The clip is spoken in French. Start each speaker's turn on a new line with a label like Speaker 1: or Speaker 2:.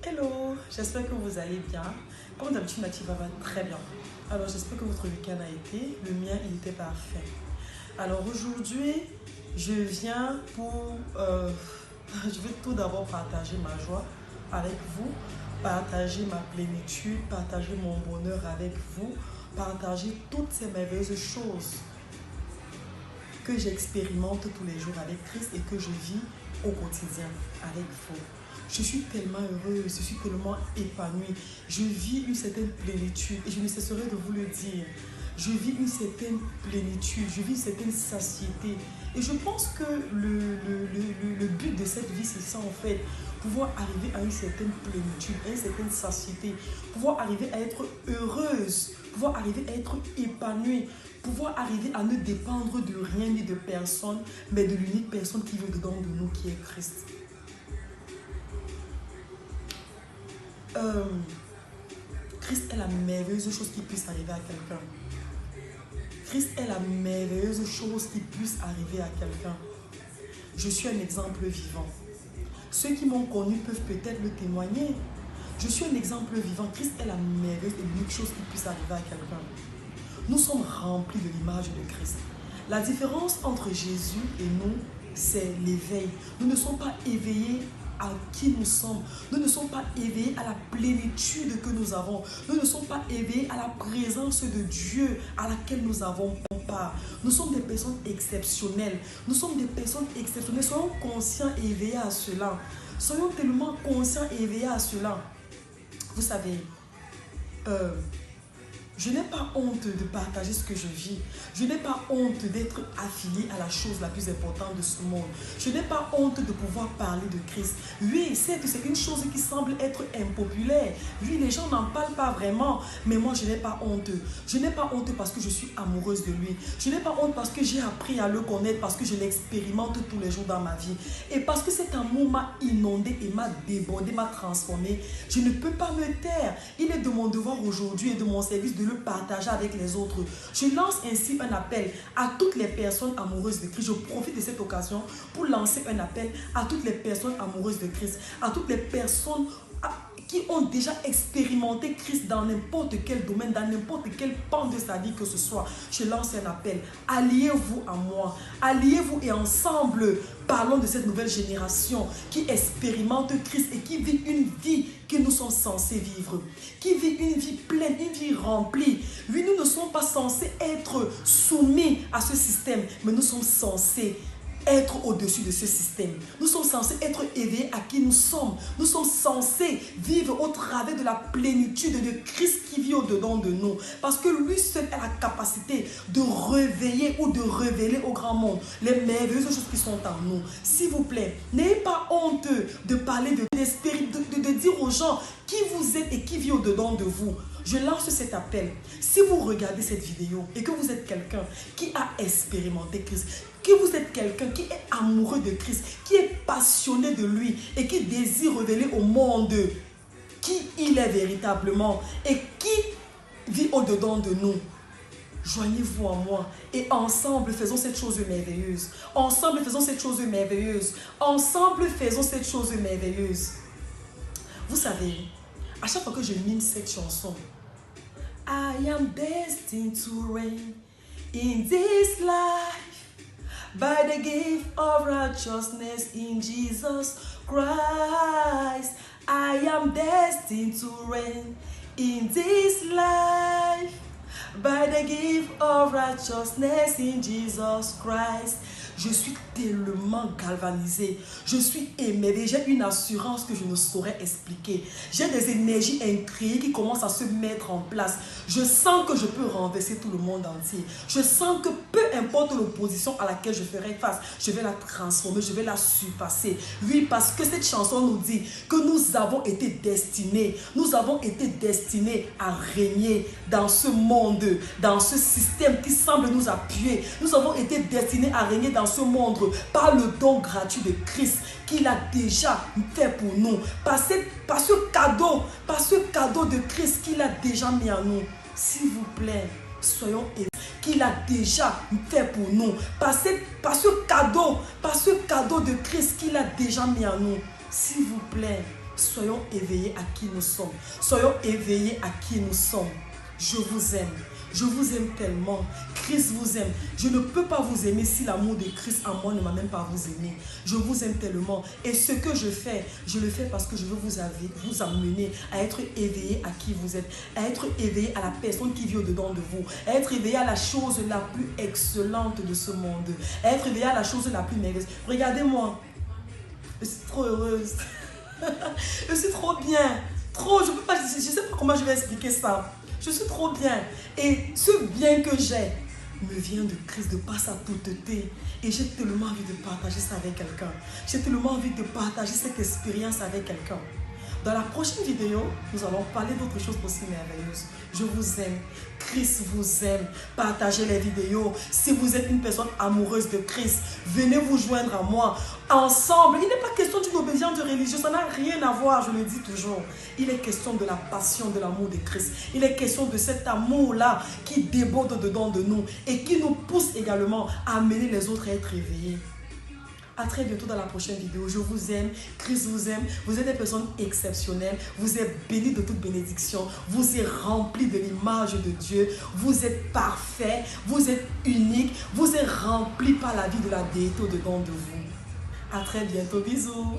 Speaker 1: Hello, j'espère que vous allez bien. Comme d'habitude, ma team va très bien. Alors, j'espère que votre week-end a été. Le mien, il était parfait. Alors, aujourd'hui, je viens pour... je vais tout d'abord partager ma joie avec vous, partager ma plénitude, partager mon bonheur avec vous, partager toutes ces merveilleuses choses que j'expérimente tous les jours avec Christ et que je vis au quotidien avec vous. Je suis tellement heureuse, je suis tellement épanouie. Je vis une certaine plénitude et je ne cesserai de vous le dire. Je vis une certaine plénitude, je vis une certaine satiété. Et je pense que le but de cette vie, c'est ça en fait. Pouvoir arriver à une certaine plénitude, à une certaine satiété. Pouvoir arriver à être heureuse, pouvoir arriver à être épanouie. Pouvoir arriver à ne dépendre de rien ni de personne, mais de l'unique personne qui vit dedans de nous, qui est Christ. Christ est la merveilleuse chose qui puisse arriver à quelqu'un. Christ est la merveilleuse chose qui puisse arriver à quelqu'un. Je suis un exemple vivant. Ceux qui m'ont connu peuvent peut-être le témoigner. Je suis un exemple vivant. Christ est la merveilleuse et l'unique chose qui puisse arriver à quelqu'un. Nous sommes remplis de l'image de Christ. La différence entre Jésus et nous, c'est l'éveil. Nous ne sommes pas éveillés à qui nous sommes. Nous ne sommes pas éveillés à la plénitude que nous avons. Nous ne sommes pas éveillés à la présence de Dieu à laquelle nous avons part. Nous sommes des personnes exceptionnelles. Nous sommes des personnes exceptionnelles. Soyons conscients et éveillés à cela. Soyons tellement conscients et éveillés à cela. Vous savez, je n'ai pas honte de partager ce que je vis. Je n'ai pas honte d'être affilié à la chose la plus importante de ce monde. Je n'ai pas honte de pouvoir parler de Christ. Oui, c'est une chose qui semble être impopulaire. Oui, les gens n'en parlent pas vraiment. Mais moi, je n'ai pas honte. Je n'ai pas honte parce que je suis amoureuse de lui. Je n'ai pas honte parce que j'ai appris à le connaître, parce que je l'expérimente tous les jours dans ma vie. Et parce que cet amour m'a inondé et m'a débordé, m'a transformé. Je ne peux pas me taire. Il est de mon devoir aujourd'hui et de mon service de le partager avec les autres. Je lance ainsi un appel à toutes les personnes amoureuses de Christ. Je profite de cette occasion pour lancer un appel à toutes les personnes amoureuses de Christ, à toutes les personnes qui ont déjà expérimenté Christ dans n'importe quel domaine, dans n'importe quel pan de sa vie que ce soit. Je lance un appel. Alliez-vous à moi. Alliez-vous et ensemble, parlons de cette nouvelle génération qui expérimente Christ et qui vit une vie que nous sommes censés vivre. Qui vit une vie pleine, une vie remplie. Oui, nous ne sommes pas censés être soumis à ce système, mais nous sommes censés être au-dessus de ce système. Nous sommes censés être éveillés à qui nous sommes. Nous sommes censés vivre au travers de la plénitude de Christ qui vit au-dedans de nous. Parce que lui seul a la capacité de réveiller ou de révéler au grand monde les merveilleuses choses qui sont en nous. S'il vous plaît, n'ayez pas honte de parler de l'esprit, de dire aux gens qui vous êtes et qui vit au-dedans de vous. Je lance cet appel. Si vous regardez cette vidéo et que vous êtes quelqu'un qui a expérimenté Christ, que vous êtes quelqu'un qui est amoureux de Christ, qui est passionné de lui et qui désire révéler au monde qui il est véritablement et qui vit au-dedans de nous, joignez-vous à moi et ensemble faisons cette chose merveilleuse. Ensemble faisons cette chose merveilleuse. Ensemble faisons cette chose merveilleuse. Vous savez, à chaque fois que je mime cette chanson, I am destined to reign in this life by the gift of righteousness in Jesus Christ. I am destined to reign in this life by the gift of righteousness in Jesus Christ. Je suis tellement galvanisée. Je suis émerveillée. J'ai une assurance que je ne saurais expliquer. J'ai des énergies incréées qui commencent à se mettre en place. Je sens que je peux renverser tout le monde entier. Je sens que peu importe l'opposition à laquelle je ferai face, je vais la transformer, je vais la surpasser. Oui, parce que cette chanson nous dit que nous avons été destinés. Nous avons été destinés à régner dans ce monde, dans ce système qui semble nous appuyer. Nous avons été destinés à régner dans ce monde par le don gratuit de Christ qu'il a déjà fait pour nous, par ce cadeau de Christ qu'il a déjà mis en nous. S'il vous plaît, soyons éveillés, qu'il a déjà fait pour nous, par ce cadeau de Christ qu'il a déjà mis en nous. S'il vous plaît, Soyons éveillés à qui nous sommes. Soyons éveillés à qui nous sommes. Je vous aime. Je vous aime tellement. Christ vous aime. Je ne peux pas vous aimer si l'amour de Christ en moi ne m'a même pas vous aimer. Je vous aime tellement. Et ce que je le fais parce que je veux vous amener à être éveillé à qui vous êtes, à être éveillé à la personne qui vit au-dedans de vous, à être éveillé à la chose la plus excellente de ce monde, à être éveillé à la chose la plus merveilleuse. Regardez-moi. Je suis trop heureuse. Je suis trop bien. Trop, je ne sais pas comment je vais expliquer ça. Je suis trop bien. Et ce bien que j'ai me vient de Christ, de par sa pureté. Et j'ai tellement envie de partager ça avec quelqu'un. J'ai tellement envie de partager cette expérience avec quelqu'un. Dans la prochaine vidéo, nous allons parler d'autres choses aussi merveilleuses. Je vous aime. Christ vous aime. Partagez les vidéos. Si vous êtes une personne amoureuse de Christ, venez vous joindre à moi. Ensemble, il n'est pas question d'une obédience religieuse. Ça n'a rien à voir, je le dis toujours. Il est question de la passion, de l'amour de Christ. Il est question de cet amour-là qui déborde dedans de nous et qui nous pousse également à amener les autres à être éveillés. À très bientôt dans la prochaine vidéo. Je vous aime. Christ vous aime. Vous êtes des personnes exceptionnelles. Vous êtes bénis de toute bénédiction. Vous êtes remplis de l'image de Dieu. Vous êtes parfait. Vous êtes unique. Vous êtes remplis par la vie de la déité au-dedans de vous. À très bientôt. Bisous.